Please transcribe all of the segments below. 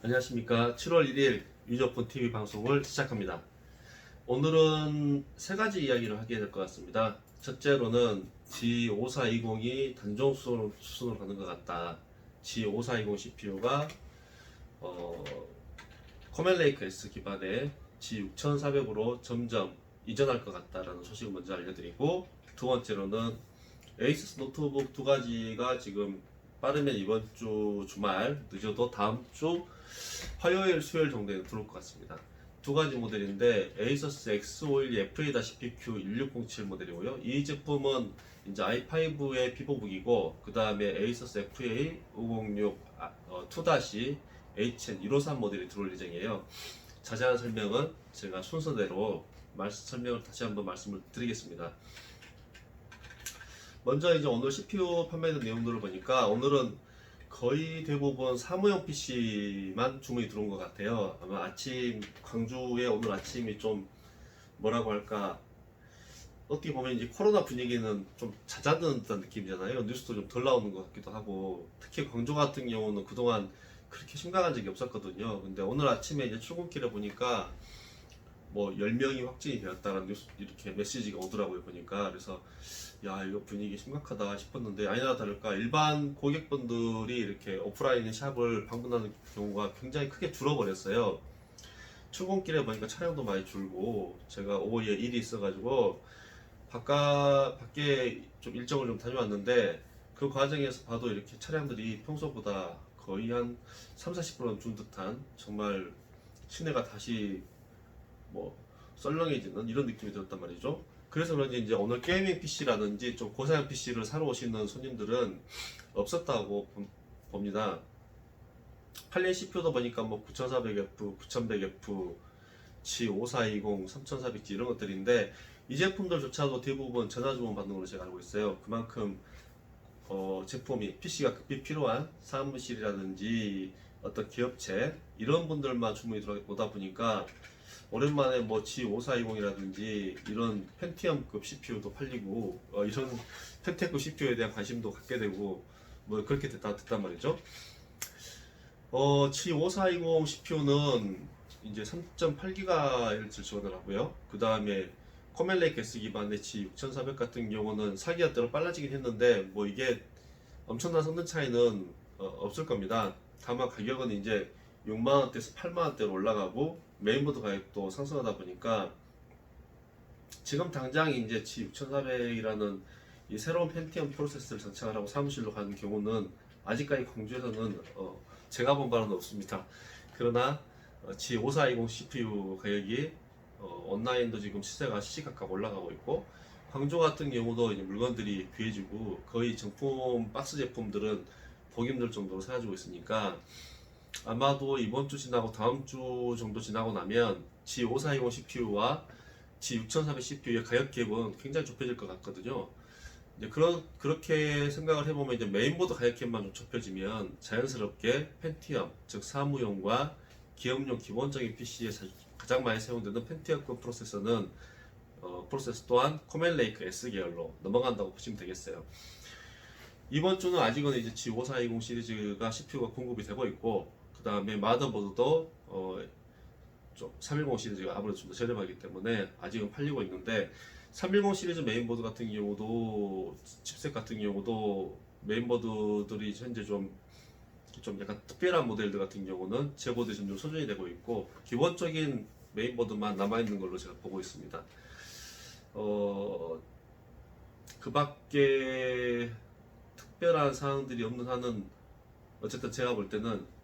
안녕하십니까. 7월 1일 유저폰 TV 방송을 시작합니다. 오늘은 세 가지 이야기를 하게 될 것 같습니다. 첫째로는 G5420이 단종 수순으로 가는 것 같다. G5420 CPU가 코멜레이크 S 기반의 G6400으로 점점 이전할 것 같다라는 소식을 먼저 알려드리고, 두 번째로는 에이수스 노트북 두 가지가 지금 빠르면 이번 주 주말, 늦어도 다음 주 화요일, 수요일 정도에 들어올 것 같습니다. 두 가지 모델인데 에이서스 X512 FA-PQ1607 모델이고요. 이 제품은 이제 i5의 피보북이고, 그 다음에 에이서스 FA506 2-HN153 모델이 들어올 예정이에요. 자세한 설명은 제가 순서대로 설명을 다시 한번 말씀을 드리겠습니다. 먼저 이제 오늘 CPU 판매된 내용들을 보니까 오늘은 거의 대부분 사무용 PC만 주문이 들어온 것 같아요. 아마 광주에 오늘 아침이 좀 뭐라고 할까, 어떻게 보면 이제 코로나 분위기는 좀 잦아드는 듯한 느낌이잖아요. 뉴스도 좀 덜 나오는 것 같기도 하고, 특히 광주 같은 경우는 그동안 그렇게 심각한 적이 없었거든요. 근데 오늘 아침에 이제 출근길에 보니까 뭐 10명이 확진이 되었다는 뉴스 이렇게 메시지가 오더라고요, 보니까. 그래서 야, 이거 분위기 심각하다 싶었는데, 아니나 다를까 일반 고객분들이 이렇게 오프라인 샵을 방문하는 경우가 굉장히 크게 줄어버렸어요. 출근길에 보니까 차량도 많이 줄고, 제가 오후에 일이 있어가지고 밖에 좀 일정을 좀 다녀왔는데, 그 과정에서 봐도 이렇게 차량들이 평소보다 거의 한 30-40%는 준 듯한, 정말 시내가 다시 뭐 썰렁해지는 이런 느낌이 들었단 말이죠. 그래서 그런지 이제 오늘 게이밍 PC라든지 좀 고사양 PC를 사러 오시는 손님들은 없었다고 봅니다. 팔린 CPU도 보니까 뭐 9400F, 9100F, G5420, 3400G 이런 것들인데, 이 제품들조차도 대부분 전화 주문 받는 걸로 제가 알고 있어요. 그만큼 제품이 PC가 급히 필요한 사무실이라든지 어떤 기업체 이런 분들만 주문이 들어오다 보니까 오랜만에 뭐 G5420이라든지 이런 펜티엄급 CPU도 팔리고, 이런 펜테급 CPU에 대한 관심도 갖게 되고, 뭐 그렇게 됐단 말이죠. G5420 CPU는 이제 3.8GHz 지원을 하고요. 그 다음에 코멜레이크 S 기반의 G6400 같은 경우는 사기가 빨라지긴 했는데, 뭐 이게 엄청난 성능 차이는 없을 겁니다. 다만 가격은 이제 6만원대에서 8만원대로 올라가고, 메인보드 가격도 상승하다 보니까 지금 당장 이제 G6400이라는 이 새로운 펜티엄 프로세서를 장착을 하고 사무실로 가는 경우는 아직까지 광주에서는 제가 본 바는 없습니다. 그러나 G5420 CPU 가격이 온라인도 지금 시세가 시시각각 올라가고 있고, 광주 같은 경우도 이제 물건들이 귀해지고 거의 정품 박스 제품들은 보기 힘들 정도로 사라지고 있으니까, 아마도 이번 주 지나고 다음 주 정도 지나고 나면 G5420 CPU와 G6400 CPU의 가격 갭은 굉장히 좁혀질 것 같거든요. 이제 그렇게 생각을 해보면 이제 메인보드 가격 갭만 좀 좁혀지면 자연스럽게 펜티엄, 즉 사무용과 기업용 기본적인 PC에 가장 많이 사용되는 펜티엄급 프로세서 또한 코멜레이크 S 계열로 넘어간다고 보시면 되겠어요. 이번 주는 아직은 이제 G5420 시리즈가 CPU가 공급이 되고 있고, 그 다음에 마더보드도 좀 310 시리즈가 아무래도 좀 더 저렴하기 때문에 아직은 팔리고 있는데, 310 시리즈 메인보드 같은 경우도, 칩셋 같은 경우도 메인보드들이 현재 좀 약간 특별한 모델들 같은 경우는 재고들이 점점 소진이 되고 있고, 기본적인 메인보드만 남아있는 걸로 제가 보고 있습니다. 그 밖에 특별한 사항들이 없는 한은, 어쨌든 제가 볼 때는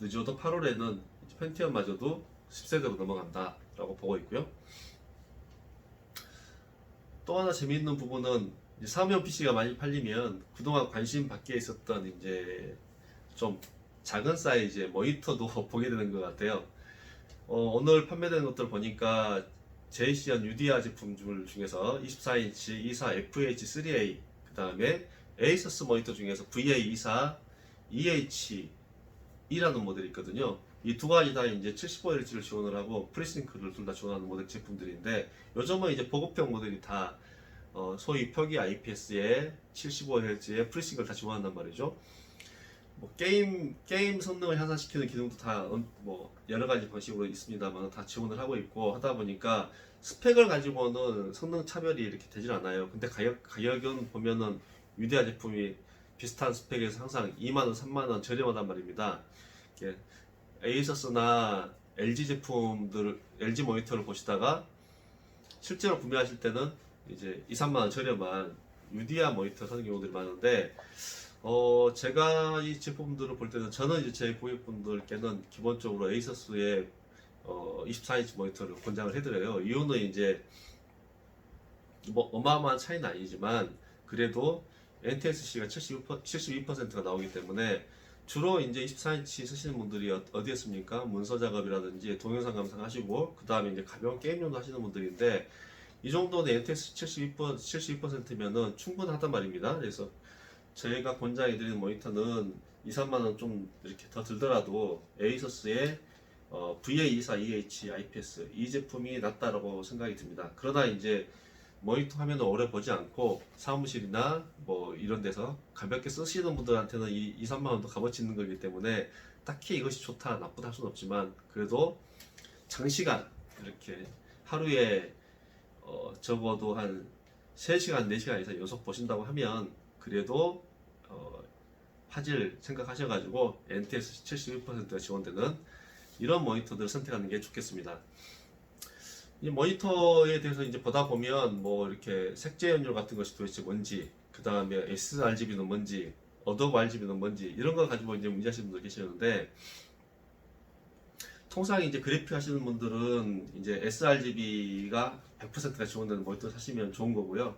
늦어도 8월에는 펜티엄마저도 10세대로 넘어간다 라고 보고 있고요. 또 하나 재미있는 부분은, 사무용 PC가 많이 팔리면 그동안 관심 밖에 있었던 이제 좀 작은 사이즈의 모니터도 보게 되는 것 같아요. 오늘 판매되는 것들 보니까 JCN UDR 제품 중에서 24인치 24 FH3A, 그 다음에 에이서스 모니터 중에서 VA24 EH2라는 모델이 있거든요. 이 두 가지 다 이제 75Hz를 지원을 하고 프리싱크를 둘 다 지원하는 모델 제품들인데, 요즘은 이제 보급형 모델이 다 소위 표기 IPS에 75Hz의 프리싱크를 다 지원한단 말이죠. 뭐 게임 성능을 향상시키는 기능도 다 뭐 여러 가지 방식으로 있습니다만 다 지원을 하고 있고 하다 보니까 스펙을 가지고는 성능 차별이 이렇게 되질 않아요. 근데 가격은 보면은 위대한 제품이 비슷한 스펙에서 항상 2만 원, 3만 원 저렴하단 말입니다. 이렇게 에이서스나 LG 제품들, LG 모니터를 보시다가 실제로 구매하실 때는 이제 2, 3만 원 저렴한 유디아 모니터 사는 경우들이 많은데 제가 이 제품들을 볼 때는 저는 이제 제 고객분들께는 기본적으로 에이서스의 24인치 모니터를 권장을 해드려요. 이유는 이제 뭐 어마어마한 차이는 아니지만 그래도 NTSC가 72%가 나오기 때문에 주로 이제 24인치 쓰시는 분들이 어디에 씁니까? 문서 작업이라든지 동영상 감상하시고 그 다음에 이제 가벼운 게임용도 하시는 분들인데 이 정도는 NTS 72%면은 충분하단 말입니다. 그래서 저희가 권장해드리는 모니터는 2, 3만 원 좀 이렇게 더 들더라도 에이서스의 VA24EH IPS 이 제품이 낫다라고 생각이 듭니다. 그러나 이제 모니터 화면을 오래 보지 않고 사무실이나 뭐 이런 데서 가볍게 쓰시는 분들한테는 이 2, 3만 원도 값어치 있는 거기 때문에 딱히 이것이 좋다 나쁘다 할 수는 없지만 그래도 장시간 이렇게 하루에 적어도 한 3시간, 4시간 이상 연속 보신다고 하면 그래도 화질 생각하셔가지고 NTS 71%가 지원되는 이런 모니터들을 선택하는 게 좋겠습니다. 이 모니터에 대해서 이제 보다 보면 뭐 이렇게 색재 연료 같은 것이 도대체 뭔지, 그 다음에 sRGB는 뭔지, 어도브 RGB는 뭔지 이런 걸 가지고 이제 문제하시는 분들 계시는데 통상 이제 그래픽 하시는 분들은 이제 sRGB가 100%가 지원되는 모니터 사시면 좋은 거고요.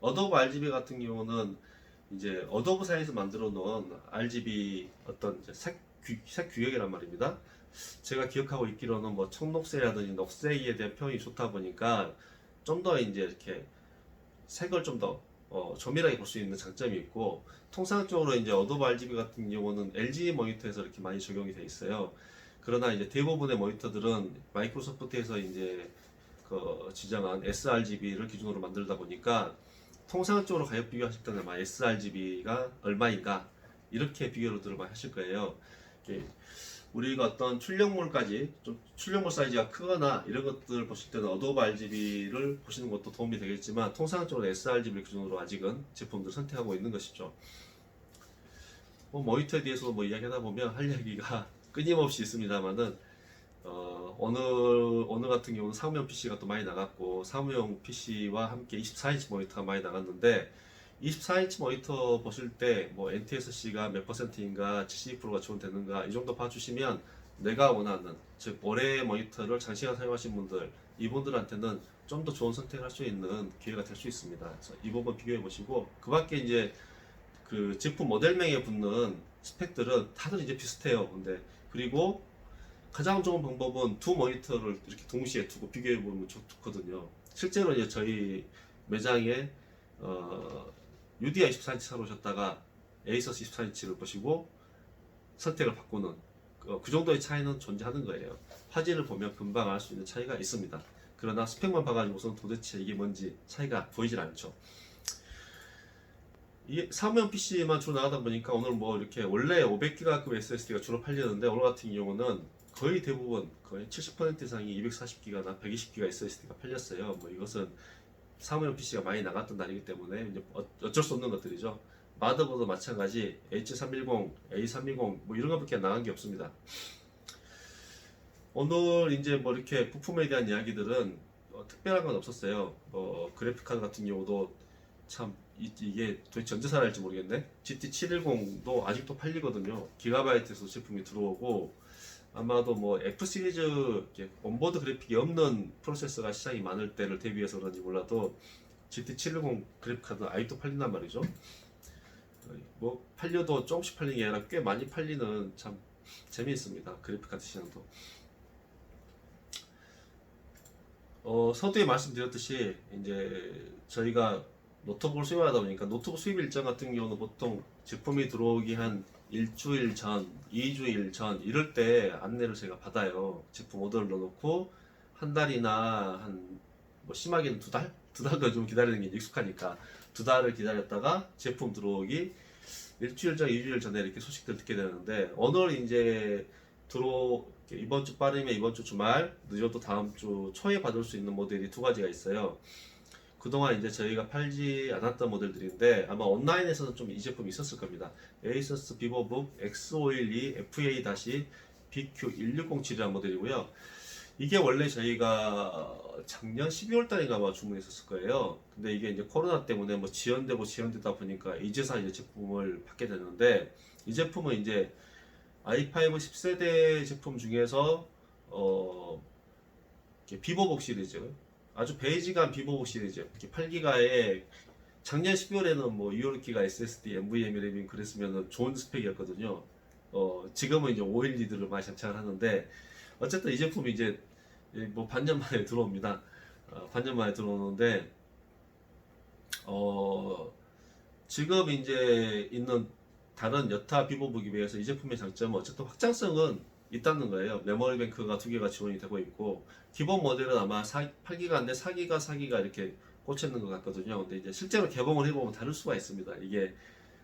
어도브 RGB 같은 경우는 이제 어도브사에서 만들어 놓은 RGB 어떤 이제 색 규격이란 말입니다. 제가 기억하고 있기로는 뭐 청록색이라든지 녹색에 대한 표현이 좋다 보니까 좀 더 이제 이렇게 색을 좀 더 조밀하게 볼 수 있는 장점이 있고 통상적으로 이제 어도브 RGB 같은 경우는 LG 모니터에서 이렇게 많이 적용이 돼 있어요. 그러나 이제 대부분의 모니터들은 마이크로소프트에서 이제 그 지정한 sRGB를 기준으로 만들다 보니까 통상적으로 가격 비교하실 때는 아마 sRGB가 얼마인가 이렇게 비교를 많이 하실 거예요. 우리가 어떤 출력물까지 좀 출력물 사이즈가 크거나 이런 것들 보실 때는 어도브 RGB를 보시는 것도 도움이 되겠지만 통상적으로 sRGB 기준으로 아직은 제품들 선택하고 있는 것이죠. 뭐 모니터에 대해서 뭐 이야기하다 보면 할 이야기가 끊임없이 있습니다만은 오늘 같은 경우는 사무용 PC가 또 많이 나갔고 사무용 PC와 함께 24인치 모니터가 많이 나갔는데 24인치 모니터 보실 때 뭐 NTSC가 몇 퍼센트인가 72%가 지원되는가 이 정도 봐주시면 내가 원하는 즉 올해 모니터를 장시간 사용하신 분들 이분들한테는 좀 더 좋은 선택을 할 수 있는 기회가 될 수 있습니다. 그래서 이 부분 비교해 보시고 그 밖에 이제 그 제품 모델명에 붙는 스펙들은 다들 이제 비슷해요. 근데 그리고 가장 좋은 방법은 두 모니터를 이렇게 동시에 두고 비교해 보면 좋거든요. 실제로 이제 저희 매장에 UDI 24인치 사러 오셨다가 에이서스 24인치를 보시고 선택을 바꾸는 그 정도의 차이는 존재하는 거예요. 화질을 보면 금방 알 수 있는 차이가 있습니다. 그러나 스펙만 봐가지고선 도대체 이게 뭔지 차이가 보이질 않죠. 이 사무용 PC만 주로 나가다 보니까 오늘 뭐 이렇게 원래 500기가급 SSD가 주로 팔리는데 오늘 같은 경우는 거의 대부분 거의 70% 이상이 240기가나 120기가 SSD가 팔렸어요. 뭐 이것은 사무용 PC가 많이 나갔던 날이기 때문에 이제 어쩔 수 없는 것들이죠. 마더보드 마찬가지 H310, A320 뭐 이런 것밖에 나간 게 없습니다. 오늘 이제 뭐 이렇게 부품에 대한 이야기들은 특별한 건 없었어요. 그래픽 카드 같은 경우도 참 이게 도대체 언제 살아날지 모르겠네. GT710도 아직도 팔리거든요. 기가바이트에서 제품이 들어오고 아마도 뭐 F 시리즈 온보드 그래픽이 없는 프로세서가 시장이 많을 때를 대비해서 그런지 몰라도 GT710 그래픽 카드 아직도 팔린단 말이죠. 뭐 팔려도 조금씩 팔리는 게 아니라 꽤 많이 팔리는 참 재미있습니다. 그래픽 카드 시장도. 서두에 말씀드렸듯이 이제 저희가 노트북을 수입하다 보니까 노트북 수입 일정 같은 경우는 보통 제품이 들어오기 한 일주일 전, 2주일 전 이럴 때 안내를 제가 받아요. 제품 오더를 넣어놓고 한 달이나 한 뭐 심하게는 두 달도 좀 기다리는 게 익숙하니까 두 달을 기다렸다가 제품 들어오기 일주일 전, 2주일 전에 이렇게 소식들 듣게 되는데 오늘 이제 이번 주 빠르면 이번 주 주말, 늦어도 다음 주 초에 받을 수 있는 모델이 두 가지가 있어요. 그동안 이제 저희가 팔지 않았던 모델들인데 아마 온라인에서는 좀 이 제품이 있었을 겁니다. 에이서스 비보북 X512 FA-BQ1607이라는 모델이고요. 이게 원래 저희가 작년 12월 달인가 아마 주문했었을 거예요. 근데 이게 이제 코로나 때문에 뭐 지연되다 보니까 이제서 이제 제품을 받게 됐는데, 이 제품은 이제 i5 10세대 제품 중에서 비보복 시리즈, 아주 베이직한 비보복 시리즈, 8기가에 작년 12월에는 뭐 6기가 SSD, NVMe 램이 그랬으면 좋은 스펙이었거든요. 지금은 이제 512들을 많이 장착을 하는데, 어쨌든 이 제품이 이제 뭐 반년 만에 들어옵니다. 반년 만에 들어오는데, 지금 이제 있는 다른 여타 비보북에 비해서 이 제품의 장점은 어쨌든 확장성은 있다는 거예요. 메모리 뱅크가 두 개가 지원이 되고 있고, 기본 모델은 아마 8기가인데 4기가 이렇게 꽂혀 있는 것 같거든요. 근데 이제 실제로 개봉을 해보면 다를 수가 있습니다. 이게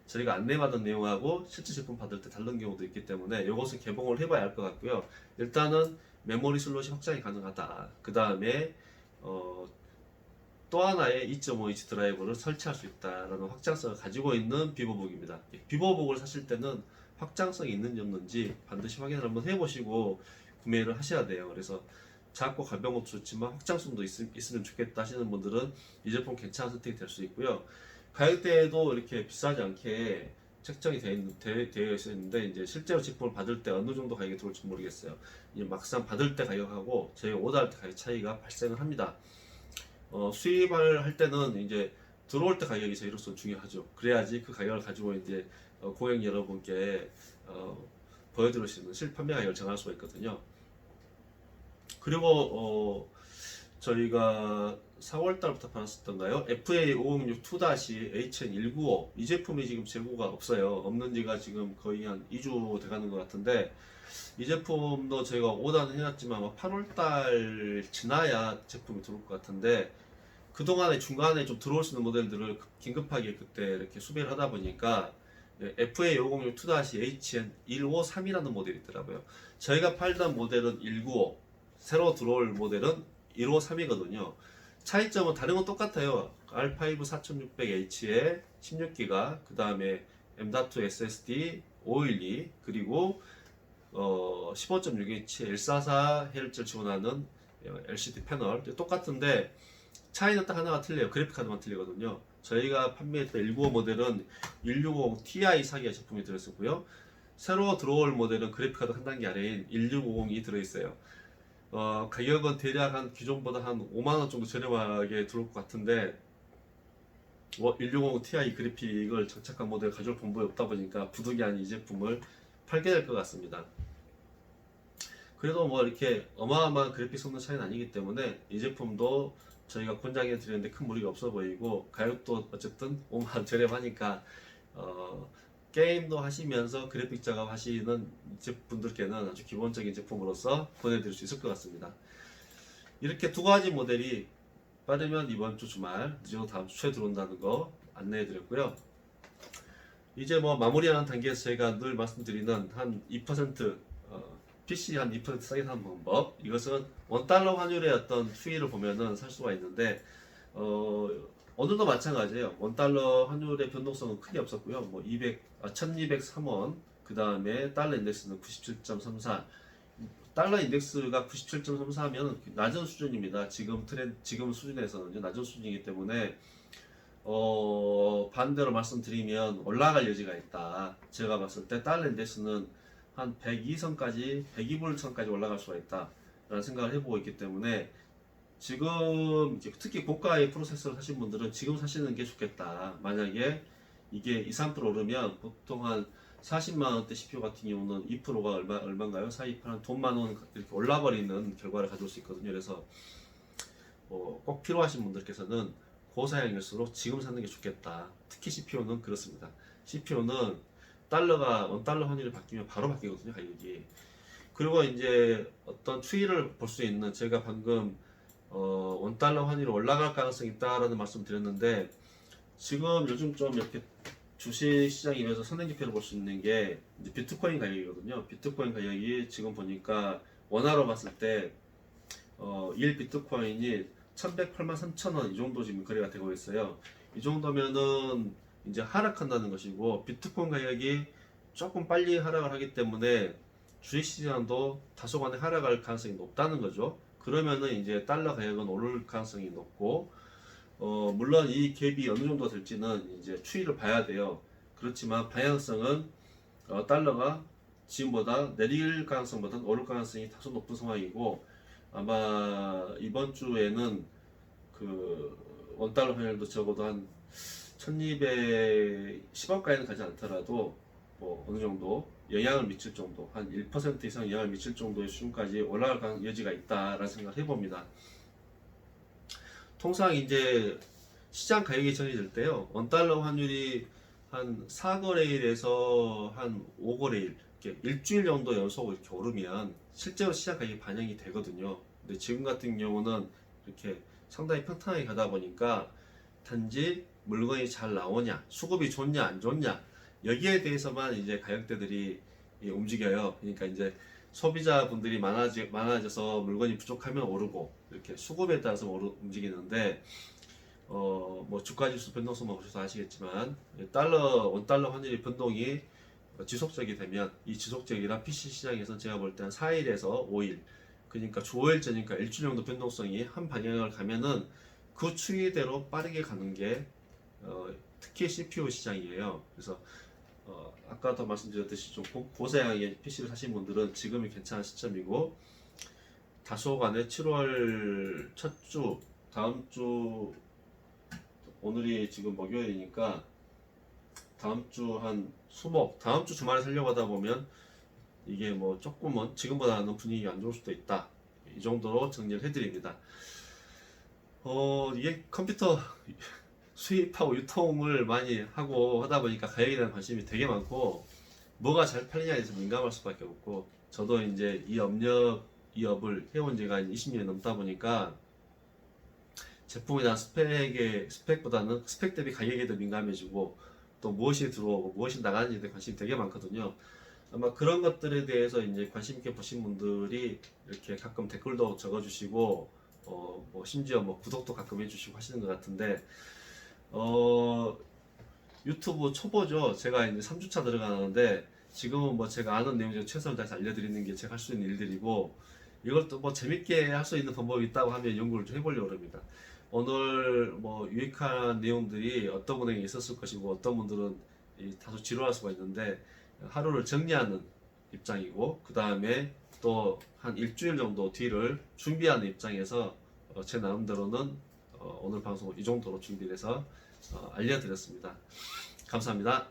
저희가 안내받은 내용하고 실제 제품 받을 때 다른 경우도 있기 때문에 이것은 개봉을 해봐야 할 것 같고요. 일단은 메모리 슬롯이 확장이 가능하다. 그 다음에 또 하나의 2.5인치 드라이버를 설치할 수 있다라는 확장성을 가지고 있는 비보북입니다. 비보북을 사실 때는 확장성이 있는지 없는지 반드시 확인을 한번 해보시고 구매를 하셔야 돼요. 그래서 작고 가벼운 것도 좋지만 확장성도 있으면 좋겠다 하시는 분들은 이 제품 괜찮은 선택이 될 수 있고요. 가격대도 이렇게 비싸지 않게 책정이 되어 있는데, 이제 실제로 제품을 받을 때 어느 정도 가격이 들어올지 모르겠어요. 이제 막상 받을 때 가격하고 저희가 오더할 때 가격 차이가 발생을 합니다. 수입을 할 때는 이제 들어올 때 가격이 저희로서 중요하죠. 그래야지 그 가격을 가지고 이제 고객 여러분께 보여드릴 수 있는 실판매 가격을 정할 수가 있거든요. 그리고 저희가 4월 달부터 팔았었던가요? FA506 2-HN195, 이 제품이 지금 재고가 없어요. 없는 지가 지금 거의 한 2주 돼가는 것 같은데, 이 제품도 저희가 오더는 해놨지만 8월 달 지나야 제품이 들어올 것 같은데, 그동안에 중간에 좀 들어올 수 있는 모델들을 긴급하게 그때 이렇게 수배를 하다 보니까 FA506 2-HN153이라는 모델이 있더라고요. 저희가 팔던 모델은 195, 새로 들어올 모델은 153이거든요. 차이점은 다른 건 똑같아요. R5 4600H에 16기가, 그 다음에 M.2 SSD 512, 그리고 15.6인치 L44Hz를 지원하는 LCD 패널, 똑같은데 차이는 딱 하나가 틀려요. 그래픽카드만 틀리거든요. 저희가 판매했던 195 모델은 160 Ti 사기의 제품이 들어있었고요. 새로 들어올 모델은 그래픽카드 한 단계 아래인 1650이 들어있어요. 가격은 대략 한 기존보다 한 5만원 정도 저렴하게 들어올 것 같은데, 160 Ti 그래픽을 장착한 모델 가져올 방법이 없다 보니까 부득이 아닌 이 제품을 팔게 될 것 같습니다. 그래도 뭐 이렇게 어마어마한 그래픽 성능 차이는 아니기 때문에 이 제품도 저희가 권장해 드리는데 큰 무리가 없어 보이고, 가격도 어쨌든 5만원 저렴하니까 게임도 하시면서 그래픽 작업 하시는 분들께는 아주 기본적인 제품으로서 보내드릴 수 있을 것 같습니다. 이렇게 두 가지 모델이 빠르면 이번 주 주말, 늦어도 다음 주 초에 들어온다는 거 안내해 드렸고요. 이제 뭐 마무리하는 단계에서 제가 늘 말씀드리는 한 2% PC 한 2% 싸게 사는 방법, 이것은 원달러 환율의 어떤 추이를 보면은 살 수가 있는데, 오늘도 마찬가지예요. 원달러 환율의 변동성은 크게 없었고요. 뭐 1203원, 그 다음에 달러 인덱스는 97.34. 달러 인덱스가 97.34면 낮은 수준입니다. 지금 수준에서는 낮은 수준이기 때문에 반대로 말씀드리면 올라갈 여지가 있다. 제가 봤을 때 달러 인덱스는 한 102선까지, 102불선까지 올라갈 수가 있다 라는 생각을 해보고 있기 때문에, 지금 특히 고가의 프로세서를 사신 분들은 지금 사시는 게 좋겠다. 만약에 이게 2~3% 오르면 보통 한 40만원대 CPU 같은 경우는 2%가 얼마인가요? 428, 한 돈 만원 이렇게 올라버리는 결과를 가져올 수 있거든요. 그래서 꼭 필요하신 분들께서는 고사양일수록 지금 사는 게 좋겠다. 특히 CPU는 그렇습니다. CPU는 원달러 환율이 바뀌면 바로 바뀌거든요, 가격이. 그리고 이제 어떤 추이를 볼 수 있는, 제가 방금 원달러 환율이 올라갈 가능성이 있다라는 말씀 드렸는데, 지금 요즘 좀 이렇게 주식 시장이면서 선행지표를 볼 수 있는 게 이제 비트코인 가격이거든요. 비트코인 가격이 지금 보니까 원화로 봤을 때 1 비트코인이 1108만 3천원 이 정도 지금 거래가 되고 있어요. 이 정도면은 이제 하락한다는 것이고, 비트코인 가격이 조금 빨리 하락을 하기 때문에 주식시장도 다소간에 하락할 가능성이 높다는 거죠. 그러면은 이제 달러 가격은 오를 가능성이 높고, 물론 이 갭이 어느 정도 될지는 이제 추이를 봐야 돼요. 그렇지만 방향성은 달러가 지금보다 내릴 가능성보다는 오를 가능성이 다소 높은 상황이고, 아마 이번 주에는 그 원달러 환율도 적어도 한 1210원까지는 가지 않더라도 뭐 어느 정도 영향을 미칠 정도, 한 1% 이상 영향을 미칠 정도의 수준까지 올라갈 여지가 있다라는 생각을 해봅니다. 통상 이제 시장 가격이 정해질 때요, 원달러 환율이 한 4거래일에서 한 5거래일, 이렇게 일주일 정도 연속 이렇게 오르면 실제로 시장 가격이 반영이 되거든요. 근데 지금 같은 경우는 이렇게 상당히 평탄하게 가다 보니까 단지 물건이 잘 나오냐, 수급이 좋냐 안 좋냐, 여기에 대해서만 이제 가격대들이 움직여요. 그러니까 이제 소비자분들이 많아져서 물건이 부족하면 오르고, 이렇게 수급에 따라서 움직이는데, 뭐 주가지수 변동성만 보셔서 아시겠지만, 원달러 환율의 변동이 지속적이 되면, 이 지속적이란 PC 시장에서 제가 볼 때 한 4일에서 5일, 그러니까 주 5일 전이니까 일주일 정도 변동성이 한 방향을 가면은 그 추이대로 빠르게 가는 게 특히 CPU 시장이에요. 그래서 아까도 말씀드렸듯이 좀 고사양의 PC를 사신 분들은 지금이 괜찮은 시점이고, 다소간에 7월 첫 주, 다음 주, 오늘이 지금 목요일이니까 다음 주 한 수목, 다음 주 주말에 살려고 하다 보면 이게 뭐 조금은 지금보다는 분위기가 안 좋을 수도 있다. 이 정도로 정리를 해드립니다. 이게 컴퓨터 수입하고 유통을 많이 하고 하다 보니까 가격에 대한 관심이 되게 많고, 뭐가 잘 팔리냐에 대해서 민감할 수밖에 없고, 저도 이제 이 업을 해온 지가 20년이 넘다 보니까 제품에 대한 스펙보다는 스펙 대비 가격에 더 민감해지고, 또 무엇이 들어오고 무엇이 나가는지에 대해 관심이 되게 많거든요. 아마 그런 것들에 대해서 이제 관심 있게 보신 분들이 이렇게 가끔 댓글도 적어주시고, 뭐 심지어 뭐 구독도 가끔 해주시고 하시는 것 같은데, 유튜브 초보죠. 제가 이제 3주차 들어가는데, 지금은 뭐 제가 아는 내용 중에 최선을 다해서 알려드리는 게 제가 할 수 있는 일들이고, 이걸 또 뭐 재밌게 할 수 있는 방법이 있다고 하면 연구를 좀 해보려고 합니다. 오늘 뭐 유익한 내용들이 어떤 분에게 있었을 것이고, 어떤 분들은 다소 지루할 수가 있는데, 하루를 정리하는 입장이고, 그 다음에 또 한 일주일 정도 뒤를 준비하는 입장에서 제 나름대로는 오늘 방송 이 정도로 준비를 해서 알려드렸습니다. 감사합니다.